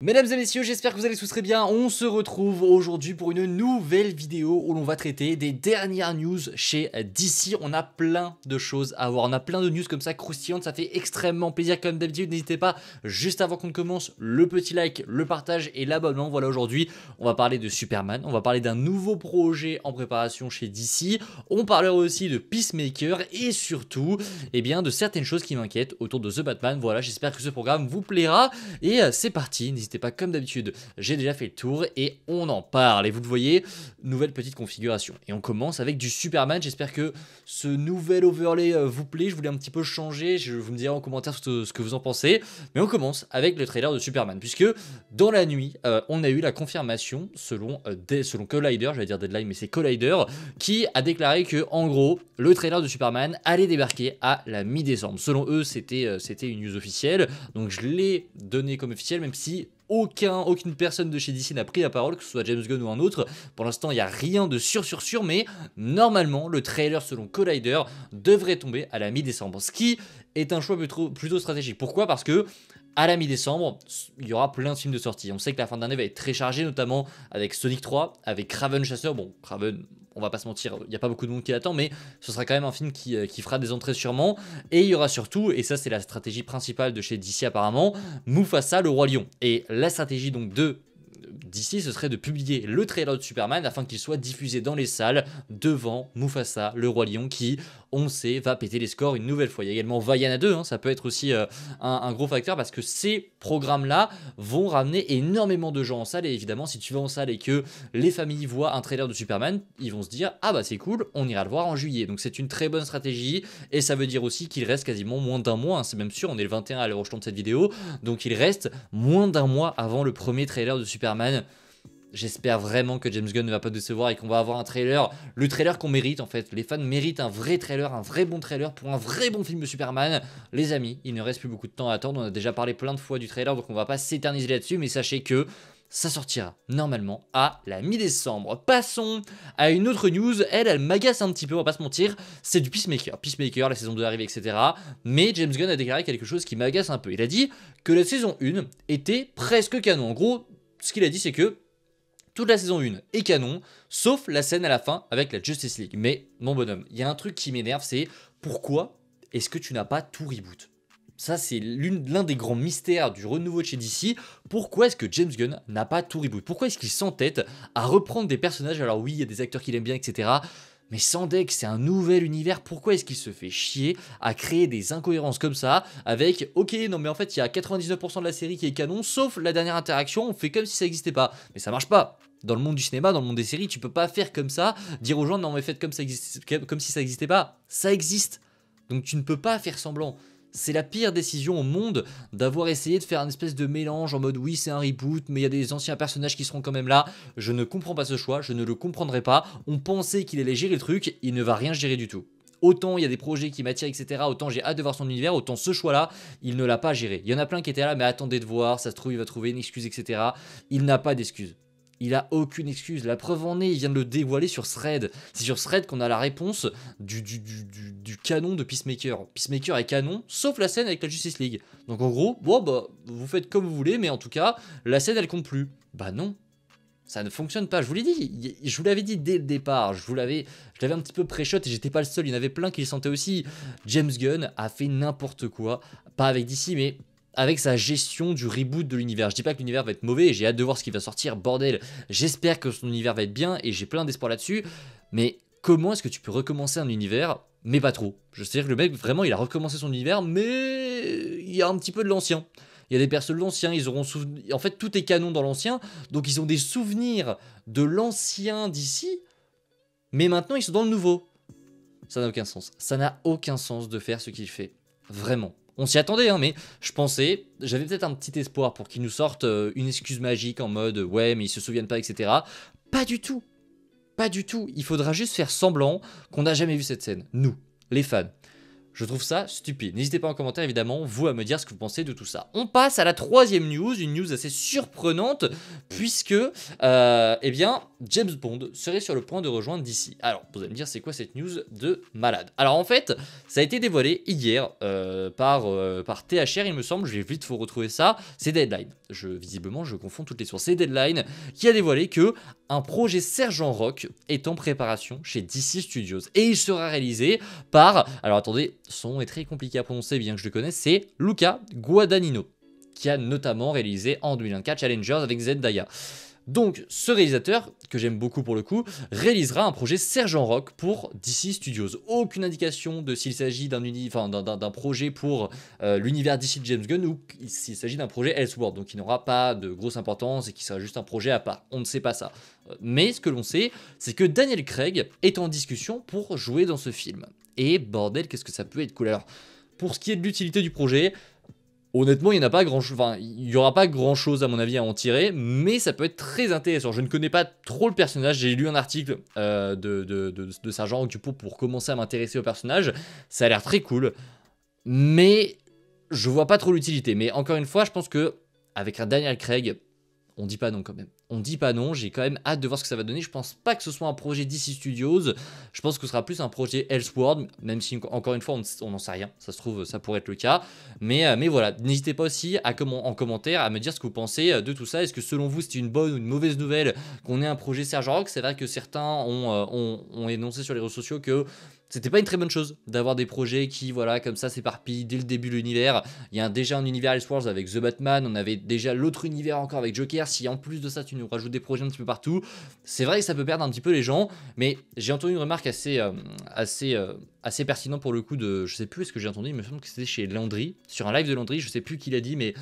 Mesdames et messieurs, j'espère que vous allez tous très bien. On se retrouve aujourd'hui pour une nouvelle vidéo où l'on va traiter des dernières news chez DC. On a plein de choses à voir, on a plein de news comme ça croustillantes, ça fait extrêmement plaisir comme d'habitude. N'hésitez pas, juste avant qu'on commence, le petit like, le partage et l'abonnement. Voilà, aujourd'hui, on va parler de Superman, on va parler d'un nouveau projet en préparation chez DC. On parlera aussi de Peacemaker et surtout, eh bien, de certaines choses qui m'inquiètent autour de The Batman. Voilà, j'espère que ce programme vous plaira et c'est parti. N'hésitez pas, comme d'habitude, j'ai déjà fait le tour et on en parle. Et vous le voyez, nouvelle petite configuration. Et on commence avec du Superman. J'espère que ce nouvel overlay vous plaît. Je voulais un petit peu changer. Vous me direz en commentaire ce que vous en pensez. Mais on commence avec le trailer de Superman. Puisque dans la nuit, on a eu la confirmation selon Collider, j'allais dire Deadline, mais c'est Collider, qui a déclaré que, en gros, le trailer de Superman allait débarquer à la mi-décembre. Selon eux, c'était une news officielle. Donc je l'ai donné comme officiel, même si aucune personne de chez DC n'a pris la parole, que ce soit James Gunn ou un autre. Pour l'instant, il n'y a rien de sûr, mais normalement, le trailer selon Collider devrait tomber à la mi-décembre. Ce qui est un choix plutôt stratégique. Pourquoi ? Parce que à la mi-décembre, il y aura plein de films de sortie. On sait que la fin d'année va être très chargée, notamment avec Sonic 3, avec Kraven Chasseur. Bon, Kraven, on va pas se mentir, il n'y a pas beaucoup de monde qui l'attend, mais ce sera quand même un film qui fera des entrées sûrement. Et il y aura surtout, et ça c'est la stratégie principale de chez DC apparemment, Mufasa le Roi Lion. Et la stratégie donc d'ici, ce serait de publier le trailer de Superman afin qu'il soit diffusé dans les salles devant Mufasa, le Roi Lion, qui, on sait, va péter les scores une nouvelle fois. Il y a également Vaiana 2, ça peut être aussi un gros facteur parce que ces programmes-là vont ramener énormément de gens en salle. Et évidemment, si tu vas en salle et que les familles voient un trailer de Superman, ils vont se dire « Ah bah c'est cool, on ira le voir en juillet ». Donc c'est une très bonne stratégie et ça veut dire aussi qu'il reste quasiment moins d'un mois, c'est même sûr, on est le 21 à l'heure où je tourne cette vidéo, donc il reste moins d'un mois avant le premier trailer de Superman. J'espère vraiment que James Gunn ne va pas décevoir et qu'on va avoir un trailer, le trailer qu'on mérite en fait. Les fans méritent un vrai trailer, un vrai bon trailer pour un vrai bon film de Superman. Les amis, il ne reste plus beaucoup de temps à attendre, on a déjà parlé plein de fois du trailer, donc on va pas s'éterniser là-dessus, mais sachez que ça sortira normalement à la mi-décembre. Passons à une autre news, elle m'agace un petit peu, on va pas se mentir, c'est du Peacemaker. Peacemaker, la saison 2 arrive, etc. Mais James Gunn a déclaré quelque chose qui m'agace un peu. Il a dit que la saison 1 était presque canon. En gros, ce qu'il a dit c'est que toute la saison 1 est canon, sauf la scène à la fin avec la Justice League. Mais mon bonhomme, il y a un truc qui m'énerve, c'est pourquoi est-ce que tu n'as pas tout reboot ? Ça, c'est l'un des grands mystères du renouveau de chez DC. Pourquoi est-ce que James Gunn n'a pas tout reboot ? Pourquoi est-ce qu'il s'entête à reprendre des personnages ? Alors oui, il y a des acteurs qu'il aime bien, etc. Mais sans deck, c'est un nouvel univers. Pourquoi est-ce qu'il se fait chier à créer des incohérences comme ça avec, ok, non mais en fait, il y a 99% de la série qui est canon, sauf la dernière interaction, on fait comme si ça n'existait pas. Mais ça marche pas. Dans le monde du cinéma, dans le monde des séries, tu peux pas faire comme ça, dire aux gens, non mais faites comme si ça n'existait pas. Ça existe. Donc tu ne peux pas faire semblant. C'est la pire décision au monde d'avoir essayé de faire un espèce de mélange en mode oui c'est un reboot mais il y a des anciens personnages qui seront quand même là. Je ne comprends pas ce choix, je ne le comprendrai pas. On pensait qu'il allait gérer le truc, il ne va rien gérer du tout. Autant il y a des projets qui m'attirent, etc. Autant j'ai hâte de voir son univers, autant ce choix-là, il ne l'a pas géré. Il y en a plein qui étaient là, mais attendez de voir, ça se trouve il va trouver une excuse, etc. Il n'a pas d'excuse. Il a aucune excuse. La preuve en est, il vient de le dévoiler sur Thread. C'est sur Thread qu'on a la réponse du canon de Peacemaker. Peacemaker est canon, sauf la scène avec la Justice League. Donc en gros, bon bah, vous faites comme vous voulez, mais en tout cas, la scène elle compte plus. Bah non. Ça ne fonctionne pas, je vous l'ai dit, je vous l'avais dit dès le départ, je l'avais un petit peu pré-shot et j'étais pas le seul, il y en avait plein qui le sentaient aussi. James Gunn a fait n'importe quoi, pas avec DC mais avec sa gestion du reboot de l'univers. Je dis pas que l'univers va être mauvais, j'ai hâte de voir ce qui va sortir, bordel. J'espère que son univers va être bien et j'ai plein d'espoir là-dessus. Mais comment est-ce que tu peux recommencer un univers, mais pas trop ? Je sais que le mec, vraiment, il a recommencé son univers, mais il y a un petit peu de l'ancien. Il y a des persos de l'ancien, ils auront en fait, tout est canon dans l'ancien, donc ils ont des souvenirs de l'ancien d'ici, mais maintenant ils sont dans le nouveau. Ça n'a aucun sens. Ça n'a aucun sens de faire ce qu'il fait. Vraiment. On s'y attendait, mais je pensais, j'avais peut-être un petit espoir pour qu'ils nous sortent une excuse magique en mode ouais, mais ils se souviennent pas, etc. Pas du tout. Pas du tout. Il faudra juste faire semblant qu'on n'a jamais vu cette scène. Nous, les fans. Je trouve ça stupide. N'hésitez pas en commentaire, évidemment, vous, à me dire ce que vous pensez de tout ça. On passe à la troisième news, une news assez surprenante, puisque, eh bien, James Bond serait sur le point de rejoindre DC. Alors, vous allez me dire, c'est quoi cette news de malade? Alors, en fait, ça a été dévoilé hier par THR, il me semble, je vais vite vous retrouver ça, c'est Deadline. Visiblement, je confonds toutes les sources. C'est Deadline qui a dévoilé que un projet Sergent Rock est en préparation chez DC Studios. Et il sera réalisé par, alors attendez, son nom est très compliqué à prononcer bien que je le connaisse, c'est Luca Guadagnino, qui a notamment réalisé en 2024 Challengers avec Zendaya. Donc ce réalisateur, que j'aime beaucoup pour le coup, réalisera un projet Sergent Rock pour DC Studios. Aucune indication de s'il s'agit d'un projet pour l'univers DC de James Gunn ou s'il s'agit d'un projet Elseworld, donc il n'aura pas de grosse importance et qui sera juste un projet à part. On ne sait pas ça. Mais ce que l'on sait, c'est que Daniel Craig est en discussion pour jouer dans ce film. Et bordel, qu'est-ce que ça peut être cool. Alors, pour ce qui est de l'utilité du projet, honnêtement, il n'y aura pas grand chose à mon avis à en tirer, mais ça peut être très intéressant. Je ne connais pas trop le personnage, j'ai lu un article de Sergent Rock pour commencer à m'intéresser au personnage. Ça a l'air très cool, mais je vois pas trop l'utilité. Mais encore une fois, je pense que avec un Daniel Craig, on dit pas non quand même. On dit pas non, j'ai quand même hâte de voir ce que ça va donner. Je pense pas que ce soit un projet DC Studios. Je pense que ce sera plus un projet Elseworld, même si encore une fois on n'en sait rien. Ça se trouve, ça pourrait être le cas. Mais voilà, n'hésitez pas aussi en commentaire à me dire ce que vous pensez de tout ça. Est-ce que selon vous c'est une bonne ou une mauvaise nouvelle qu'on ait un projet Sergent Rock? C'est vrai que certains ont énoncé sur les réseaux sociaux que c'était pas une très bonne chose d'avoir des projets qui, voilà, comme ça s'éparpillent dès le début de l'univers. Il y a déjà un univers Elseworlds avec The Batman, on avait déjà l'autre univers encore avec Joker. Si en plus de ça tu nous rajoutes des projets un petit peu partout, c'est vrai que ça peut perdre un petit peu les gens. Mais j'ai entendu une remarque assez pertinente pour le coup de, je sais plus où est-ce que j'ai entendu, il me semble que c'était chez Landry, sur un live de Landry, je sais plus qui l'a dit, mais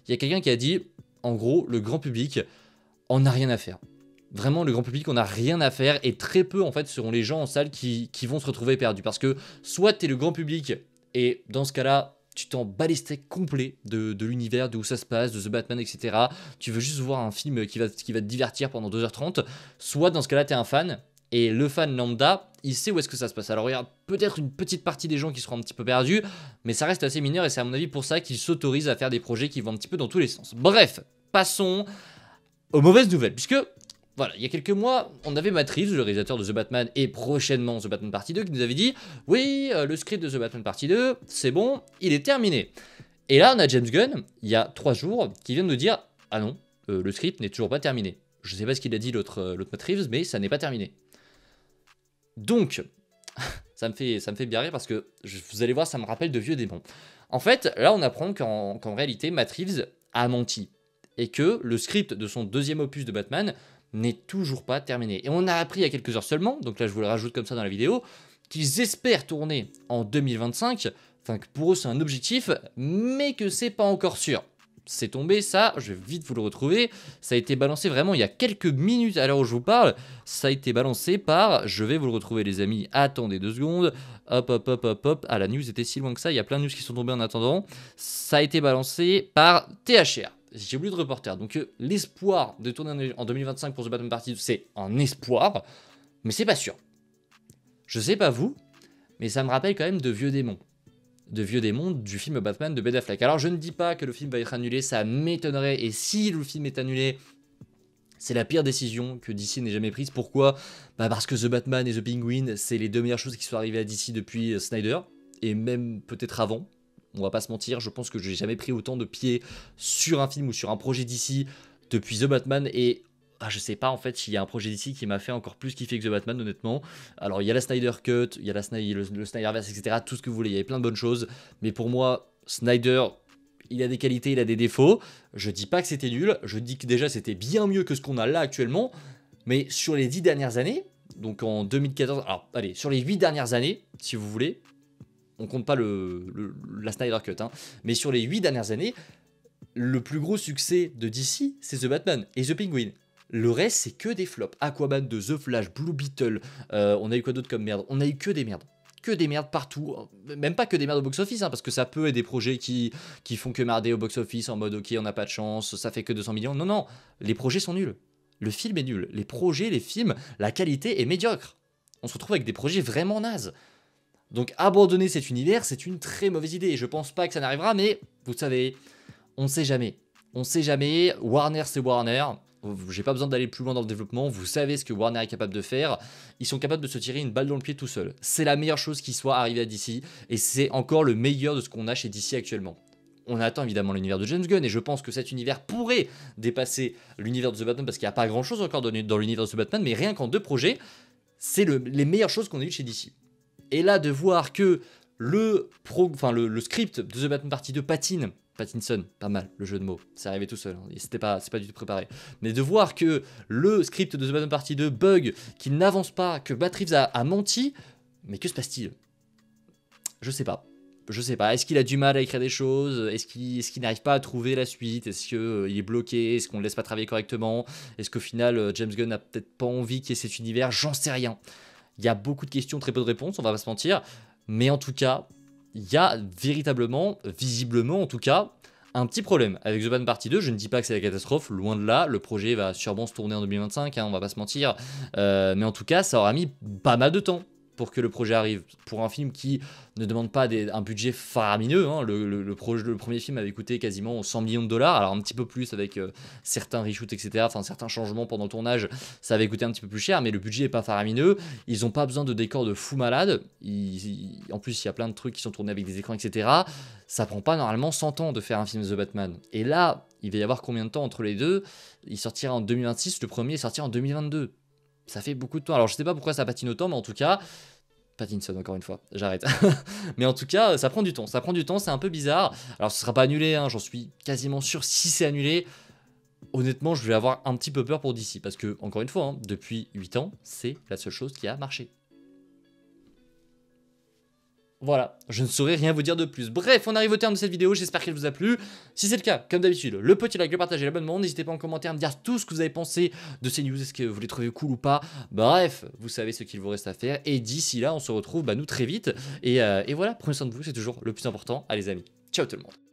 il y a quelqu'un qui a dit, en gros, le grand public en a rien à faire. Vraiment, le grand public, on n'a rien à faire et très peu, en fait, seront les gens en salle qui vont se retrouver perdus. Parce que soit tu es le grand public et dans ce cas-là, tu t'en bats les steaks complets de l'univers, d'où ça se passe, de The Batman, etc. Tu veux juste voir un film qui va te divertir pendant 2h30. Soit dans ce cas-là, tu es un fan et le fan lambda, il sait où est-ce que ça se passe. Alors, il y a peut-être une petite partie des gens qui seront un petit peu perdus, mais ça reste assez mineur et c'est à mon avis pour ça qu'ils s'autorisent à faire des projets qui vont un petit peu dans tous les sens. Bref, passons aux mauvaises nouvelles, puisque voilà, il y a quelques mois, on avait Matt Reeves, le réalisateur de The Batman et prochainement The Batman Partie 2, qui nous avait dit « Oui, le script de The Batman Partie 2, c'est bon, il est terminé. » Et là, on a James Gunn, il y a 3 jours, qui vient de nous dire « Ah non, le script n'est toujours pas terminé. » Je sais pas ce qu'il a dit l'autre Matt Reeves, mais ça n'est pas terminé. Donc, ça me fait bien rire parce que, vous allez voir, ça me rappelle de vieux démons. En fait, là, on apprend qu'en réalité, Matt Reeves a menti. Et que le script de son deuxième opus de Batman n'est toujours pas terminé. Et on a appris il y a quelques heures seulement, donc là je vous le rajoute comme ça dans la vidéo, qu'ils espèrent tourner en 2025, enfin que pour eux c'est un objectif, mais que c'est pas encore sûr. C'est tombé ça, je vais vite vous le retrouver, ça a été balancé vraiment il y a quelques minutes à l'heure où je vous parle, ça a été balancé par, je vais vous le retrouver les amis, attendez 2 secondes, hop, ah la news était si loin que ça, il y a plein de news qui sont tombées en attendant, ça a été balancé par THR. J'ai oublié de reporter. Donc l'espoir de tourner en 2025 pour The Batman Party 2, c'est un espoir, mais c'est pas sûr. Je sais pas vous, mais ça me rappelle quand même de vieux démons. De vieux démons du film Batman de Ben Affleck. Alors je ne dis pas que le film va être annulé, ça m'étonnerait, et si le film est annulé, c'est la pire décision que DC n'ait jamais prise. Pourquoi? Parce que The Batman et The Penguin, c'est les 2 meilleures choses qui sont arrivées à DC depuis Snyder, et même peut-être avant. On va pas se mentir, je pense que j'ai jamais pris autant de pieds sur un film ou sur un projet d'ici depuis The Batman et je sais pas en fait s'il y a un projet d'ici qui m'a fait encore plus kiffer que The Batman honnêtement. Alors il y a la Snyder Cut, il y a le Snyderverse, etc. Tout ce que vous voulez, il y avait plein de bonnes choses. Mais pour moi, Snyder, il a des qualités, il a des défauts. Je dis pas que c'était nul, je dis que déjà c'était bien mieux que ce qu'on a là actuellement. Mais sur les 10 dernières années, donc en 2014, alors allez, sur les 8 dernières années, si vous voulez, on compte pas la Snyder Cut, hein. Mais sur les 8 dernières années, le plus gros succès de DC, c'est The Batman et The Penguin. Le reste, c'est que des flops. Aquaman 2, The Flash, Blue Beetle, on a eu quoi d'autre comme merde? On a eu que des merdes. Que des merdes partout. Même pas que des merdes au box-office, hein, parce que ça peut être des projets qui font que merder au box-office en mode ok, on n'a pas de chance, ça fait que 200 millions. Non, non, les projets sont nuls. Le film est nul. Les projets, les films, la qualité est médiocre. On se retrouve avec des projets vraiment nazes. Donc abandonner cet univers, c'est une très mauvaise idée. Et je pense pas que ça n'arrivera, mais vous savez, on ne sait jamais. On ne sait jamais. Warner, c'est Warner. J'ai pas besoin d'aller plus loin dans le développement. Vous savez ce que Warner est capable de faire. Ils sont capables de se tirer une balle dans le pied tout seul. C'est la meilleure chose qui soit arrivée à DC. Et c'est encore le meilleur de ce qu'on a chez DC actuellement. On attend évidemment l'univers de James Gunn et je pense que cet univers pourrait dépasser l'univers de The Batman parce qu'il n'y a pas grand chose encore dans l'univers de The Batman, mais rien qu'en 2 projets, c'est les meilleures choses qu'on a eues chez DC. Et là, de voir que le script de The Batman Partie 2 Pattinson, pas mal le jeu de mots, c'est arrivé tout seul, hein, c'est pas du tout préparé. Mais de voir que le script de The Batman Partie 2 bug, qu'il n'avance pas, que Matt Reeves a menti, mais que se passe-t-il? Je sais pas. Est-ce qu'il a du mal à écrire des choses? Est-ce qu'il n'arrive pas à trouver la suite? Est-ce qu'il est bloqué? Est-ce qu'on ne le laisse pas travailler correctement? Est-ce qu'au final, James Gunn n'a peut-être pas envie qu'il y ait cet univers? J'en sais rien. Il y a beaucoup de questions, très peu de réponses, on va pas se mentir. Mais en tout cas, il y a véritablement, visiblement en tout cas, un petit problème avec The Batman Partie 2. Je ne dis pas que c'est la catastrophe, loin de là. Le projet va sûrement se tourner en 2025, hein, on va pas se mentir. Mais en tout cas, ça aura mis pas mal de temps pour que le projet arrive. Pour un film qui ne demande pas un budget faramineux, hein. Le premier film avait coûté quasiment 100 millions de dollars, alors un petit peu plus avec certains reshoots, etc. Enfin, certains changements pendant le tournage, ça avait coûté un petit peu plus cher, mais le budget n'est pas faramineux. Ils n'ont pas besoin de décors de fou malade. En plus, il y a plein de trucs qui sont tournés avec des écrans, etc. Ça prend pas normalement 100 ans de faire un film The Batman. Et là, il va y avoir combien de temps entre les deux? Il sortira en 2026, le premier est sorti en 2022. Ça fait beaucoup de temps. Alors je sais pas pourquoi ça patine autant, mais en tout cas, Pattinson encore une fois, j'arrête. Mais en tout cas, ça prend du temps, c'est un peu bizarre. Alors ce sera pas annulé, hein, j'en suis quasiment sûr. Si c'est annulé, honnêtement, je vais avoir un petit peu peur pour DC, parce que, encore une fois, hein, depuis 8 ans, c'est la seule chose qui a marché. Voilà, je ne saurais rien vous dire de plus. Bref, on arrive au terme de cette vidéo, j'espère qu'elle vous a plu. Si c'est le cas, comme d'habitude, le petit like, le partage et l'abonnement. N'hésitez pas en commentaire à me dire tout ce que vous avez pensé de ces news, est-ce que vous les trouvez cool ou pas. Bref, vous savez ce qu'il vous reste à faire. Et d'ici là, on se retrouve nous très vite. Et voilà, prenez soin de vous, c'est toujours le plus important. Allez les amis, ciao tout le monde.